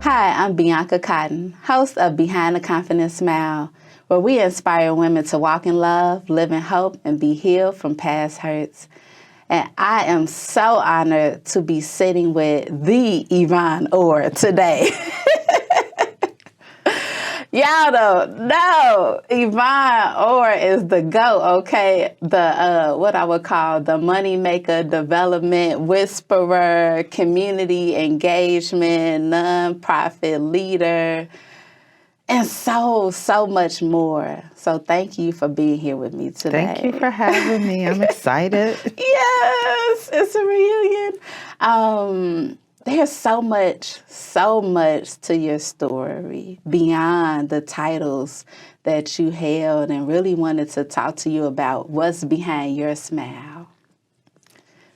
Hi, I'm Bianca Cotton, host of Behind the Confident Smile, where we inspire women to walk in love, live in hope, and be healed from past hurts. And I am so honored to be sitting with the Yvonne Orr today. Y'all don't know, Yvonne Orr is the GOAT, okay? The what I would call the moneymaker, development whisperer, community engagement, nonprofit leader, and so much more. So thank you for being here with me today. Thank you for having me. I'm excited. Yes, it's a reunion. There's so much to your story beyond the titles that you held, and really wanted to talk to you about what's behind your smile,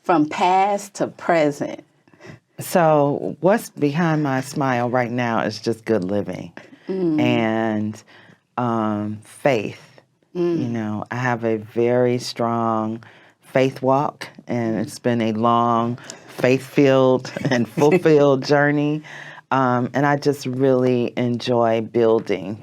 from past to present. So what's behind my smile right now is just good living and faith. You know, I have a very strong faith walk, and it's been a long, faith-filled and fulfilled journey. And I just really enjoy building,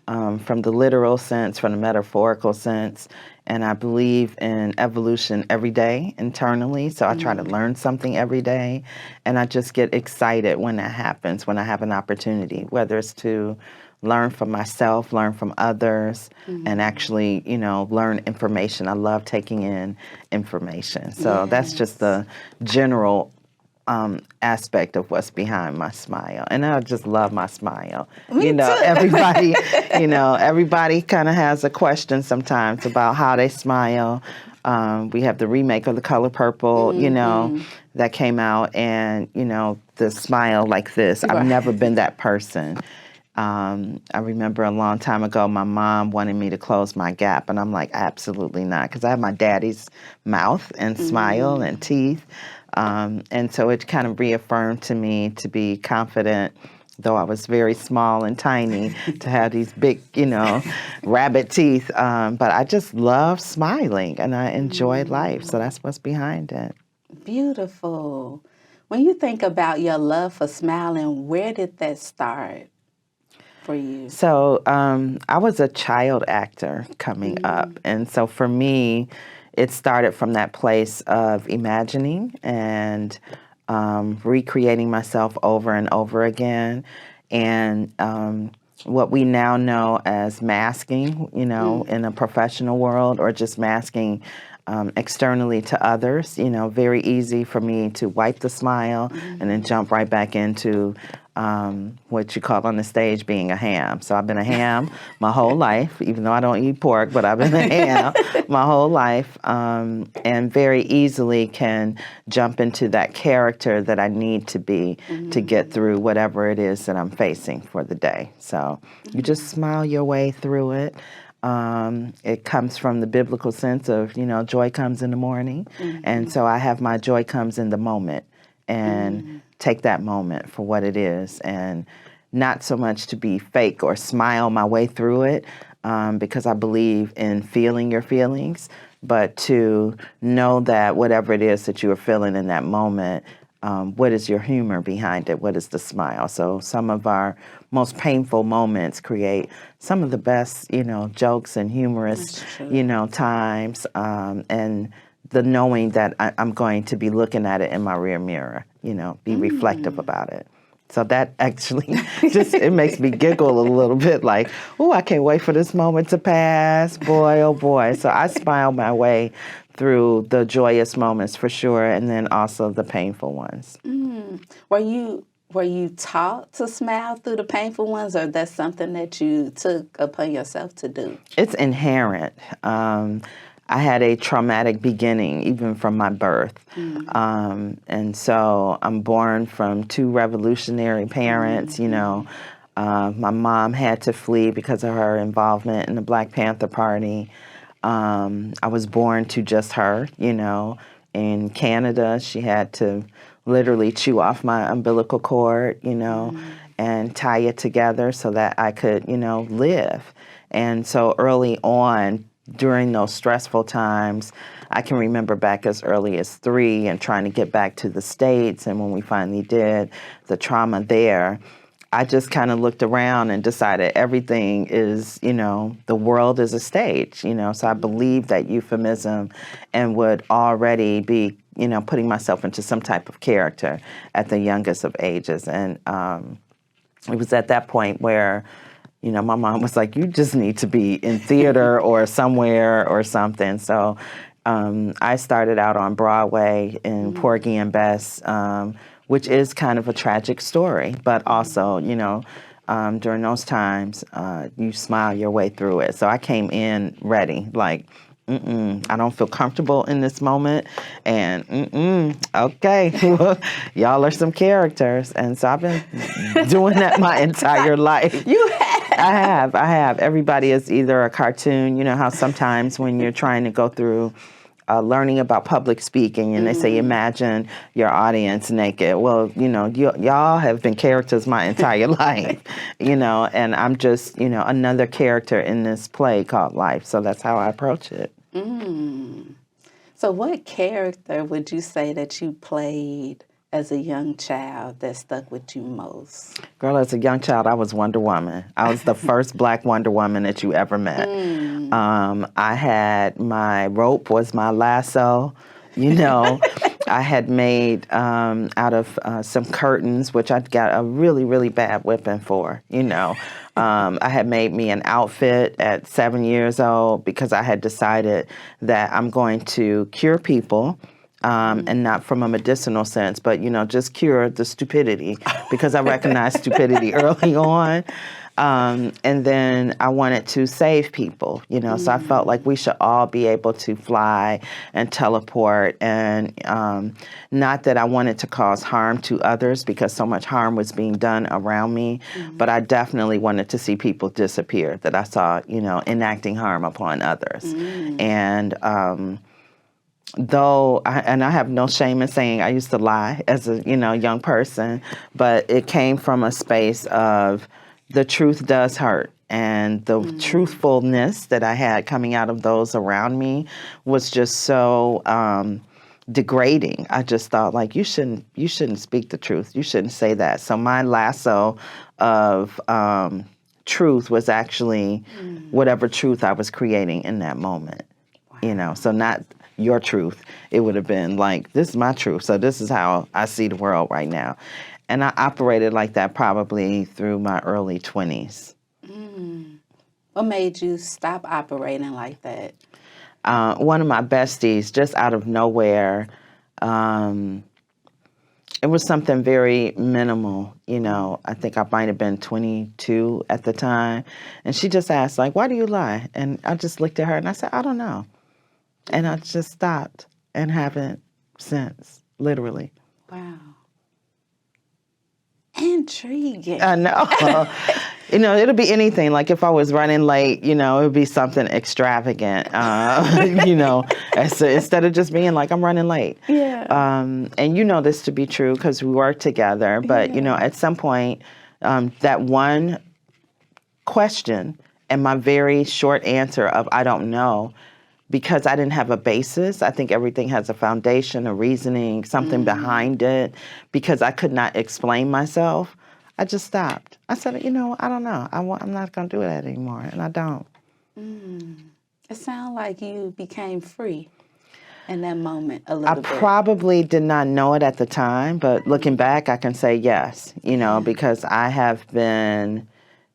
from the literal sense, from the metaphorical sense. And I believe in evolution every day internally. So I try to learn something every day. And I just get excited when that happens, when I have an opportunity, whether it's to learn from myself, learn from others, and actually, learn information. I love taking in information. So that's just the general aspect of what's behind my smile. And I just love my smile. Me too. Everybody, everybody kind of has a question sometimes about how they smile. We have the remake of The Color Purple, that came out, and, the smile like this. I've never been that person. I remember a long time ago, my mom wanted me to close my gap, and I'm like, absolutely not, because I have my daddy's mouth and smile and teeth. And so it kind of reaffirmed to me to be confident, though I was very small and tiny, to have these big, rabbit teeth. But I just love smiling, and I enjoy life. So that's what's behind it. Beautiful. When you think about your love for smiling, where did that start for you? So I was a child actor coming up. And so for me, it started from that place of imagining and recreating myself over and over again. And what we now know as masking, in a professional world, or just masking externally to others, very easy for me to wipe the smile and then jump right back into what you call on the stage being a ham. So I've been a ham my whole life, even though I don't eat pork, but I've been a ham my whole life, and very easily can jump into that character that I need to be to get through whatever it is that I'm facing for the day. So you just smile your way through it. It comes from the biblical sense of, joy comes in the morning. And so I have my joy comes in the moment, and take that moment for what it is, and not so much to be fake or smile my way through it, because I believe in feeling your feelings, but to know that whatever it is that you are feeling in that moment, what is your humor behind it? What is the smile? So some of our most painful moments create some of the best, jokes and humorous, times, and the knowing that I'm going to be looking at it in my rear mirror, be reflective about it. So that actually it makes me giggle a little bit, like, oh, I can't wait for this moment to pass. Boy, oh boy. So I smile my way through the joyous moments for sure, and then also the painful ones. Were you taught to smile through the painful ones, or that's something that you took upon yourself to do? It's inherent. I had a traumatic beginning, even from my birth. And so I'm born from two revolutionary parents, my mom had to flee because of her involvement in the Black Panther Party. I was born to just her, In Canada, she had to literally chew off my umbilical cord, and tie it together so that I could, live. And so early on, during those stressful times, I can remember back as early as 3 and trying to get back to the States. And when we finally did, the trauma there, I just kind of looked around and decided everything is, the world is a stage, So I believed that euphemism and would already be, putting myself into some type of character at the youngest of ages. And it was at that point where, my mom was like, you just need to be in theater or somewhere or something. So I started out on Broadway in Porgy and Bess, which is kind of a tragic story, but also, during those times, you smile your way through it. So I came in ready, like, I don't feel comfortable in this moment, and okay, y'all are some characters. And so I've been doing that my entire life. You have. I have. Everybody is either a cartoon. You know how sometimes when you're trying to go through learning about public speaking, and they say, imagine your audience naked. Well, y'all have been characters my entire life, and I'm just, another character in this play called life. So that's how I approach it. So what character would you say that you played as a young child that stuck with you most? Girl, as a young child, I was Wonder Woman. I was the first Black Wonder Woman that you ever met. I had my rope was my lasso, I had made out of some curtains, which I got a really, really bad whipping for, I had made me an outfit at 7 years old because I had decided that I'm going to cure people. And not from a medicinal sense, but, just cure the stupidity because I recognized stupidity early on. And then I wanted to save people, so I felt like we should all be able to fly and teleport. And not that I wanted to cause harm to others because so much harm was being done around me, but I definitely wanted to see people disappear that I saw, enacting harm upon others. And though, I have no shame in saying I used to lie as a, young person, but it came from a space of the truth does hurt. And the truthfulness that I had coming out of those around me was just so degrading. I just thought, like, you shouldn't speak the truth. You shouldn't say that. So my lasso of truth was actually whatever truth I was creating in that moment. Wow. So not your truth. It would have been like, this is my truth. So this is how I see the world right now. And I operated like that probably through my early 20s. What made you stop operating like that? One of my besties, just out of nowhere, it was something very minimal. I think I might have been 22 at the time. And she just asked, like, why do you lie? And I just looked at her and I said, I don't know. And I just stopped and haven't since, literally. Wow. Intriguing. I know. It'll be anything. Like if I was running late, it would be something extravagant, instead of just being like, I'm running late. Yeah. And you know this to be true because we work together. But, at some point, that one question and my very short answer of I don't know, because I didn't have a basis. I think everything has a foundation, a reasoning, something behind it. Because I could not explain myself, I just stopped. I said, I don't know. I'm not going to do that anymore, and I don't. It sounds like you became free in that moment a little bit. I probably did not know it at the time, but looking back, I can say yes, because I have been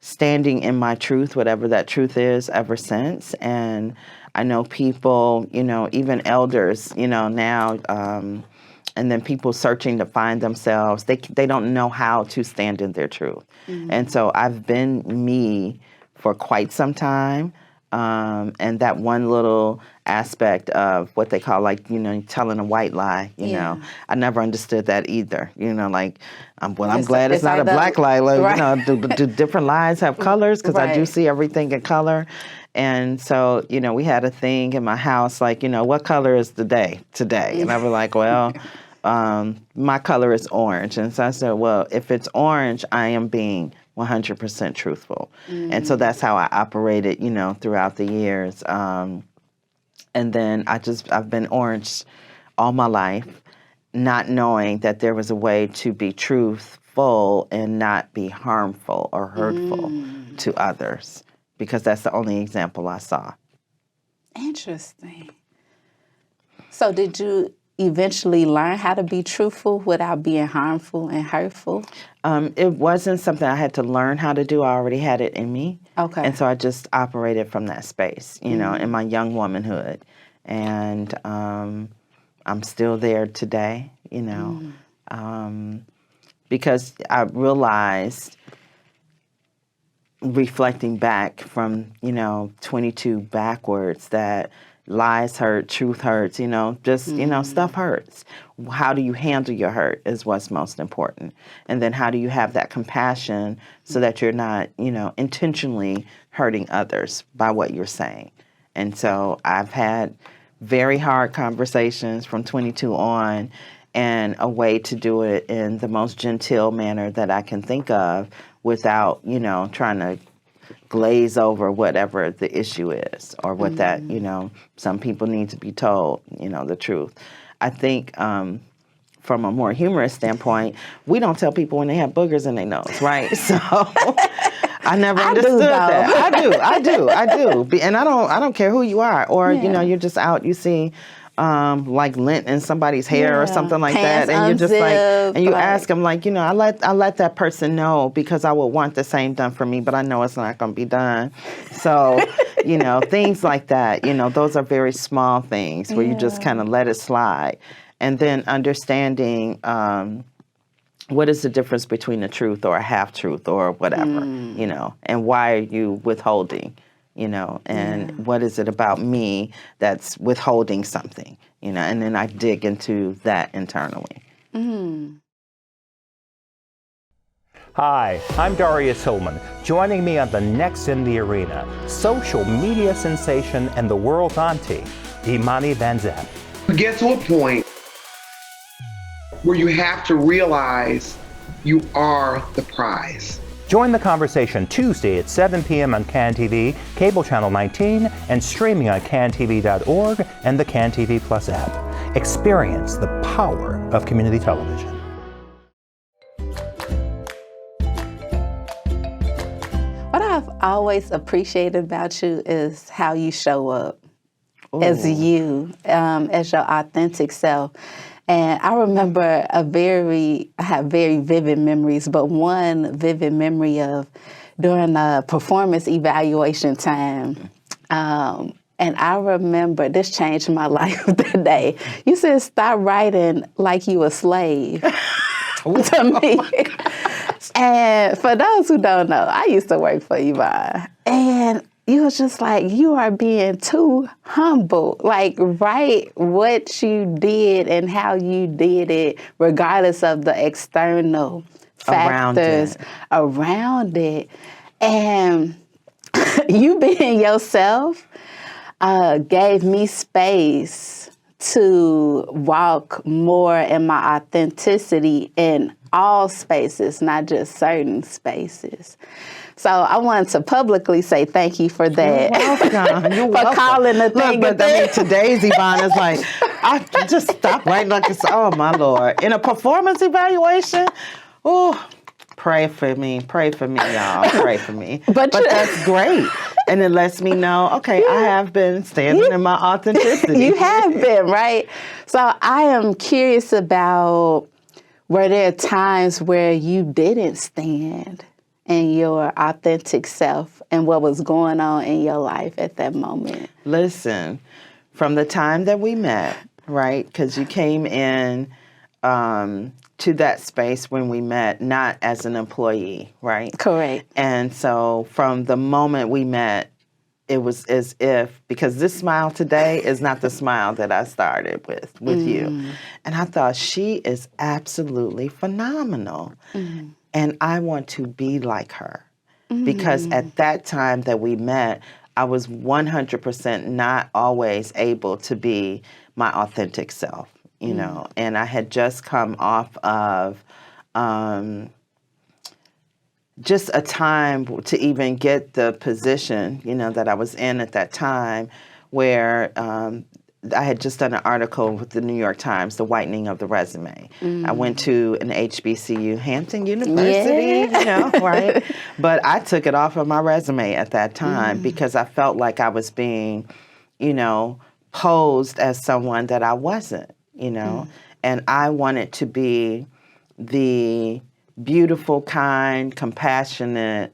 standing in my truth, whatever that truth is, ever since. And I know people, even elders, now, and then people searching to find themselves, they don't know how to stand in their truth. And so I've been me for quite some time. And that one little aspect of what they call, like, telling a white lie, I never understood that either. I'm glad it's not a black lie. Like, do different lies have colors? Because I do see everything in color. And so, we had a thing in my house, like, what color is the day today? And I was like, well, my color is orange. And so I said, well, if it's orange, I am being 100% truthful. And so that's how I operated, throughout the years. And then I've been orange all my life, not knowing that there was a way to be truthful and not be harmful or hurtful to others, because that's the only example I saw. Interesting. So did you eventually learn how to be truthful without being harmful and hurtful? It wasn't something I had to learn how to do. I already had it in me. Okay. And so I just operated from that space, in my young womanhood. And I'm still there today, because I realized, reflecting back from, 22 backwards, that lies hurt, truth hurts, stuff hurts. How do you handle your hurt is what's most important. And then how do you have that compassion so that you're not, intentionally hurting others by what you're saying. And so I've had very hard conversations from 22 on, and a way to do it in the most genteel manner that I can think of without, trying to glaze over whatever the issue is, or what that, some people need to be told, the truth. I think from a more humorous standpoint, we don't tell people when they have boogers in their nose, right? So I never understood that. I do. And I don't care who you are, or, you're just out, you see like lint in somebody's hair or something like Pants that, and you're just unzipped, and you ask them, I let that person know, because I would want the same done for me, but I know it's not going to be done. So, things like that, those are very small things where you just kind of let it slide. And then understanding what is the difference between the truth or a half-truth or whatever, and why are you withholding? And what is it about me that's withholding something, and then I dig into that internally. Hi, I'm Darius Hillman. Joining me on the Next in the Arena, social media sensation and the world's auntie, Imani Van Zant. You get to a point where you have to realize you are the prize. Join the conversation Tuesday at 7 p.m. on CAN TV, cable channel 19, and streaming on cantv.org and the CAN TV Plus app. Experience the power of community television. What I've always appreciated about you is how you show up as you, as your authentic self. And I remember I have very vivid memories, but one vivid memory of during a performance evaluation time. And I remember, this changed my life that day. You said, stop writing like you a slave to me. And for those who don't know, I used to work for Yvonne. And you was just like, you are being too humble. Like, write what you did and how you did it, regardless of the external factors around it. And you being yourself gave me space to walk more in my authenticity in all spaces, not just certain spaces. So I wanted to publicly say thank you for that. You're welcome. For calling the thing. Look, but I mean, today's Yvonne is like, I just stop right like it's, oh my Lord. In a performance evaluation, pray for me, y'all, pray for me. But that's great. And it lets me know, okay, I have been standing in my authenticity. You have been, right? So I am curious about, were there times where you didn't stand in your authentic self and what was going on in your life at that moment? Listen, from the time that we met, right, because you came in to that space when we met, not as an employee, right? Correct. And so from the moment we met, it was as if, because this smile today is not the smile that I started with you. And I thought, she is absolutely phenomenal. And I want to be like her. Because at that time that we met, I was 100% not always able to be my authentic self, you know. And I had just come off of just a time to even get the position, that I was in at that time, where I had just done an article with the New York Times, The Whitening of the Resume. I went to an HBCU, Hampton University, right? But I took it off of my resume at that time because I felt like I was being, posed as someone that I wasn't, and I wanted to be the beautiful, kind, compassionate,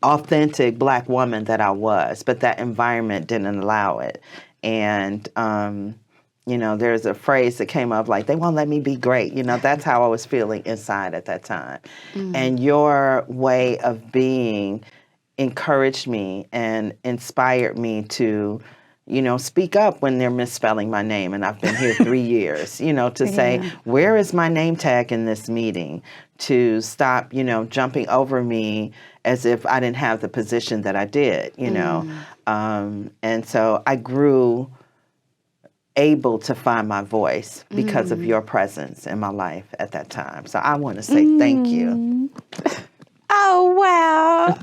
authentic Black woman that I was, but that environment didn't allow it. And, there's a phrase that came up like, they won't let me be great. That's how I was feeling inside at that time. And your way of being encouraged me and inspired me to, speak up when they're misspelling my name. And I've been here 3 years, to say, where is my name tag in this meeting? To stop, jumping over me as if I didn't have the position that I did, and so I grew able to find my voice because of your presence in my life at that time. So I want to say thank you. Oh, wow.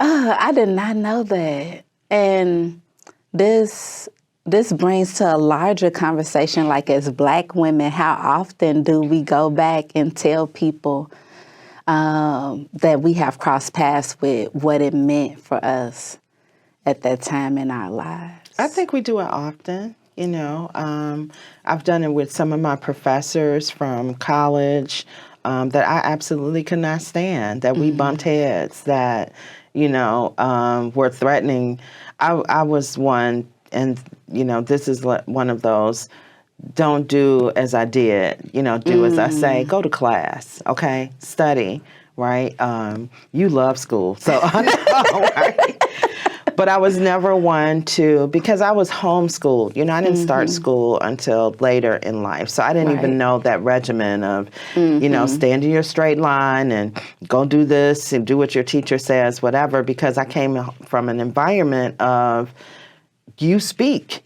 I did not know that. And this brings to a larger conversation, like as Black women, how often do we go back and tell people that we have crossed paths with what it meant for us at that time in our lives? I think we do it often. I've done it with some of my professors from college that I absolutely could not stand, that we bumped heads, that, were threatening. I was one, and, this is one of those, don't do as I did, do as I say, go to class, okay, study, right? You love school, so I know, right? But I was never one to, because I was homeschooled. I didn't start school until later in life. So I didn't even know that regimen of, stand in your straight line and go do this and do what your teacher says, whatever, because I came from an environment of, you speak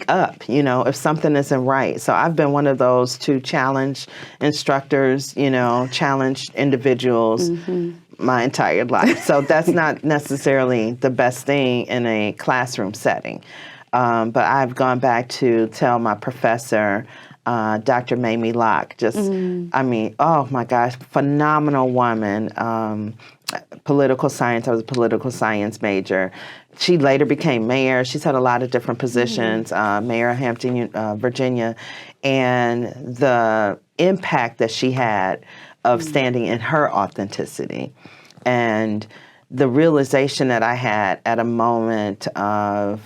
up, if something isn't right. So I've been one of those to challenge instructors, challenge individuals my entire life. So that's not necessarily the best thing in a classroom setting. But I've gone back to tell my professor, Dr. Mamie Locke, oh my gosh, phenomenal woman, political science. I was a political science major. She later became mayor. She's had a lot of different positions, mayor of Hampton, Virginia, and the impact that she had of standing in her authenticity. And the realization that I had at a moment of,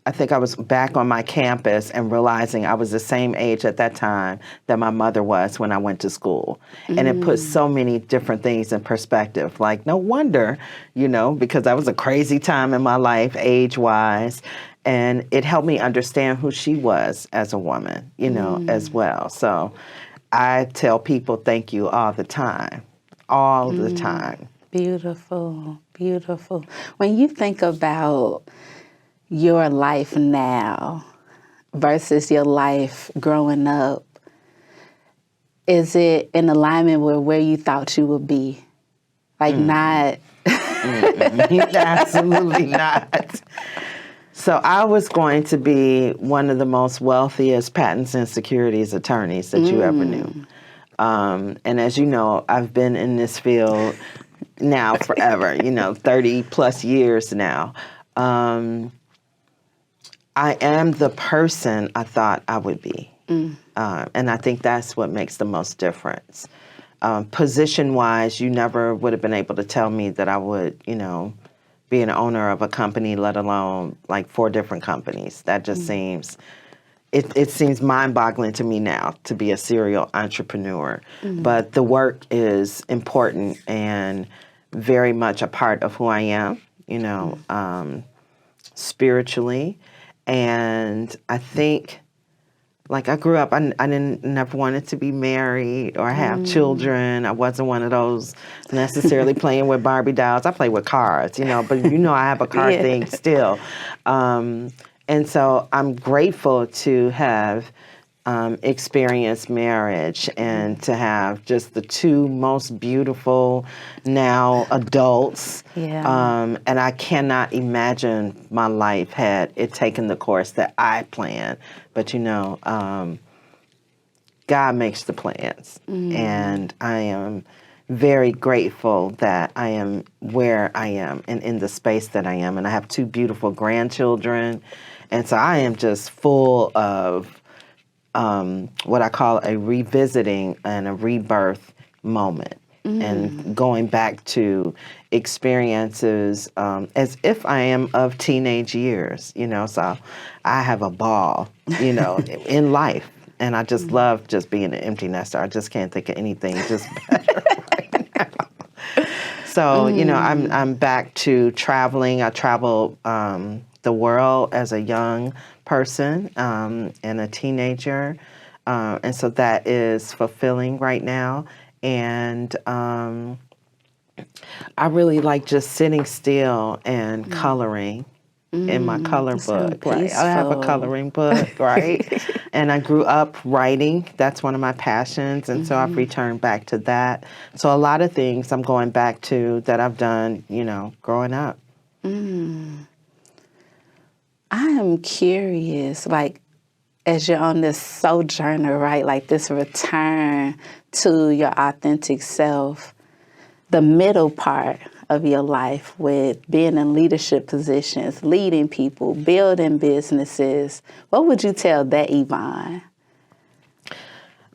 I think I was back on my campus and realizing I was the same age at that time that my mother was when I went to school. And it put so many different things in perspective. Like, no wonder, because that was a crazy time in my life, age-wise. And it helped me understand who she was as a woman, as well. So I tell people thank you all the time, the time. Beautiful, beautiful. When you think about your life now versus your life growing up, is it in alignment with where you thought you would be? Like not? Absolutely not. So I was going to be one of the most wealthiest patents and securities attorneys that you ever knew. And as you know, I've been in this field now forever, 30 plus years now. I am the person I thought I would be. And I think that's what makes the most difference. Position-wise, you never would have been able to tell me that I would, be an owner of a company, let alone like 4 different companies. That just seems, it seems mind-boggling to me now to be a serial entrepreneur. But the work is important and very much a part of who I am, spiritually. And I think, like, I grew up, I never wanted to be married or have children. I wasn't one of those necessarily playing with Barbie dolls. I play with cars, but I have a car thing still. And so I'm grateful to have experience marriage and to have just the two most beautiful now adults. Yeah. And I cannot imagine my life had it taken the course that I planned. But God makes the plans. And I am very grateful that I am where I am and in the space that I am. And I have two beautiful grandchildren. And so I am just full of what I call a revisiting and a rebirth moment. And going back to experiences as if I am of teenage years, so I have a ball, in life. And I just love just being an empty nester. I just can't think of anything just better right now. So, I'm back to traveling. I traveled the world as a young person and a teenager. And so that is fulfilling right now. And I really like just sitting still and coloring in my color book. Right? I have a coloring book, right? And I grew up writing. That's one of my passions. And so I've returned back to that. So a lot of things I'm going back to that I've done, growing up. I am curious, like, as you're on this sojourner, right, like this return to your authentic self, the middle part of your life with being in leadership positions, leading people, building businesses, what would you tell that Yvonne?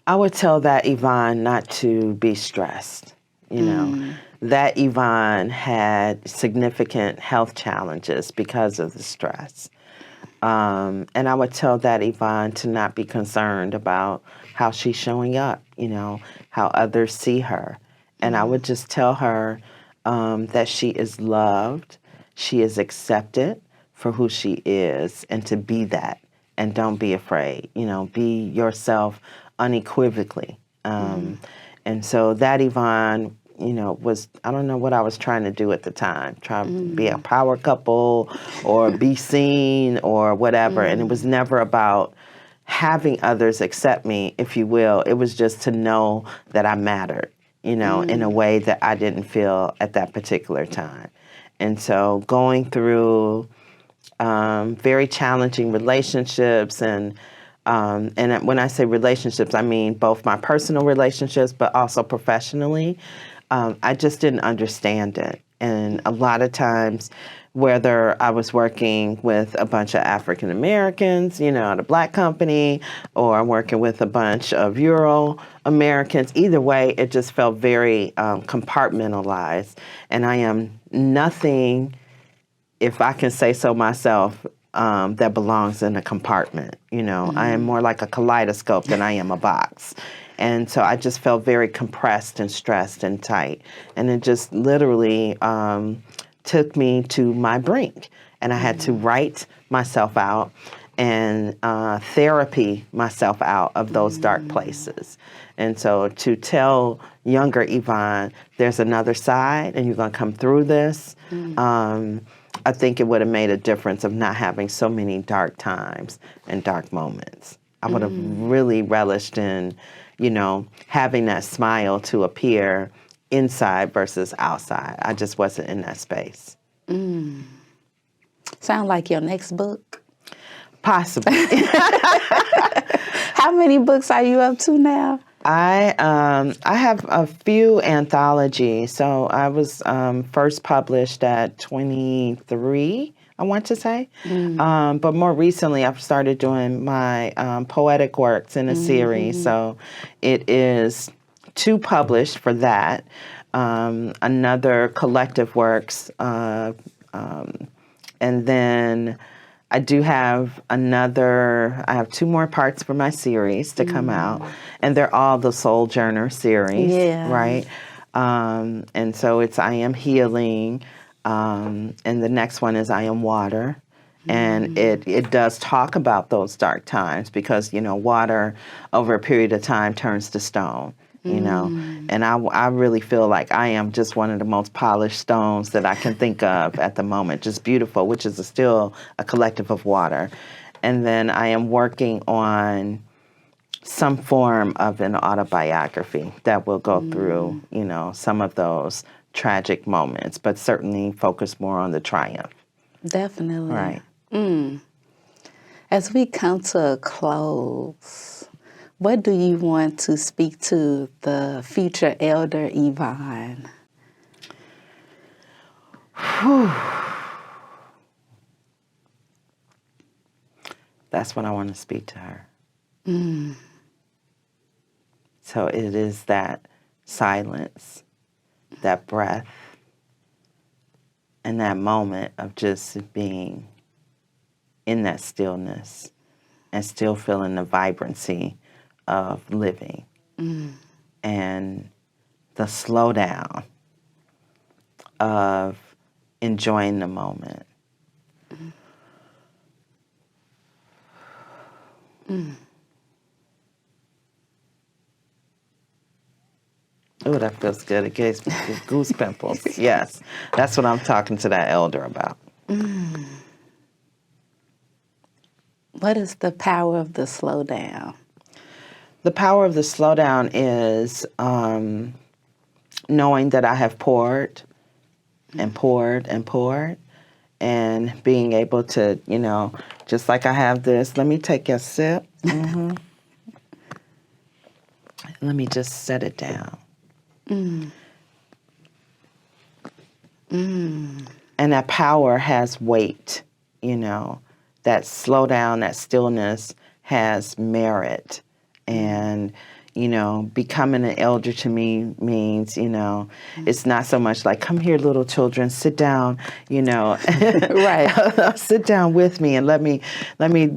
I would tell that Yvonne not to be stressed, That Yvonne had significant health challenges because of the stress. And I would tell that Yvonne to not be concerned about how she's showing up, how others see her. And I would just tell her that she is loved, she is accepted for who she is, and to be that. And don't be afraid, be yourself unequivocally. And so that Yvonne, was, I don't know what I was trying to do at the time, try to be a power couple or be seen or whatever. And it was never about having others accept me, if you will. It was just to know that I mattered, in a way that I didn't feel at that particular time. And so going through very challenging relationships and when I say relationships, I mean both my personal relationships, but also professionally. I just didn't understand it. And a lot of times, whether I was working with a bunch of African Americans, at a black company, or working with a bunch of Euro Americans, either way, it just felt very compartmentalized. And I am nothing, if I can say so myself, that belongs in a compartment. I am more like a kaleidoscope than I am a box. And so I just felt very compressed and stressed and tight. And it just literally took me to my brink. And I had to write myself out and therapy myself out of those dark places. And so to tell younger Yvonne, there's another side and you're going to come through this, I think it would have made a difference of not having so many dark times and dark moments. I would have really relished in, having that smile to appear inside versus outside. I just wasn't in that space. Sound like your next book? Possibly. How many books are you up to now? I have a few anthologies. So I was first published at 23, I want to say. But more recently, I've started doing my poetic works in a series. So it is 2 published for that. Another collective works. And then I do have I have 2 more parts for my series to come out. And they're all the Sojourner series, right? And so it's I Am Healing. And the next one is I Am Water. And it does talk about those dark times because, water over a period of time turns to stone. And I really feel like I am just one of the most polished stones that I can think of at the moment, just beautiful, which is still a collective of water. And then I am working on some form of an autobiography that will go through, you know, some of those tragic moments, but certainly focus more on the triumph. Definitely. Right. As we come to a close, what do you want to speak to the future elder Yvonne? That's what I want to speak to her. So it is that silence, that breath, and that moment of just being in that stillness and still feeling the vibrancy of living and the slowdown of enjoying the moment. Oh, that feels good. It gives me goose pimples. Yes, that's what I'm talking to that elder about. What is the power of the slowdown? The power of the slowdown is knowing that I have poured and poured and poured, and being able to, you know, just like I have this, let me take a sip. Let me just set it down. And that power has weight, you know. That slowdown, that stillness has merit. And, you know, becoming an elder to me means, you know, it's not so much like, come here, little children, sit down, you know. Right. Sit down with me and let me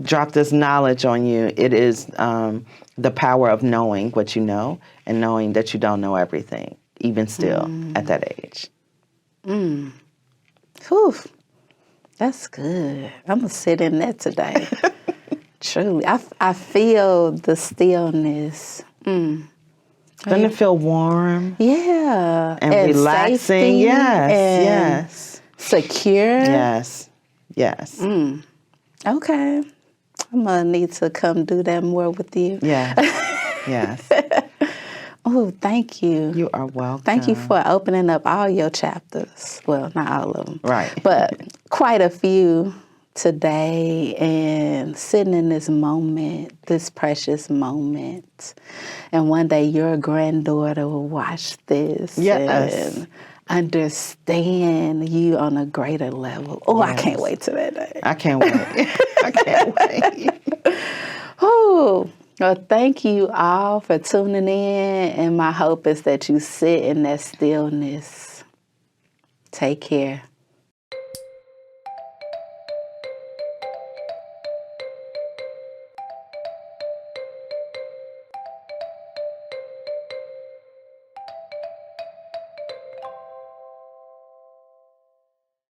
drop this knowledge on you. It is the power of knowing what you know and knowing that you don't know everything, even still at that age. Whew. That's good. I'm going to sit in that today. Truly. I feel the stillness. Doesn't it feel warm? Yeah. And relaxing? Safety Yes, and yes. secure. Yes, yes. Okay. I'm going to need to come do that more with you. Yes, yes. Oh, thank you. You are welcome. Thank you for opening up all your chapters. Well, not all of them. Right. But quite a few today, and sitting in this moment, this precious moment. And one day your granddaughter will watch this and understand you on a greater level. Oh, I can't wait to that day. I can't wait. I can't wait. Oh, well, thank you all for tuning in. And my hope is that you sit in that stillness. Take care.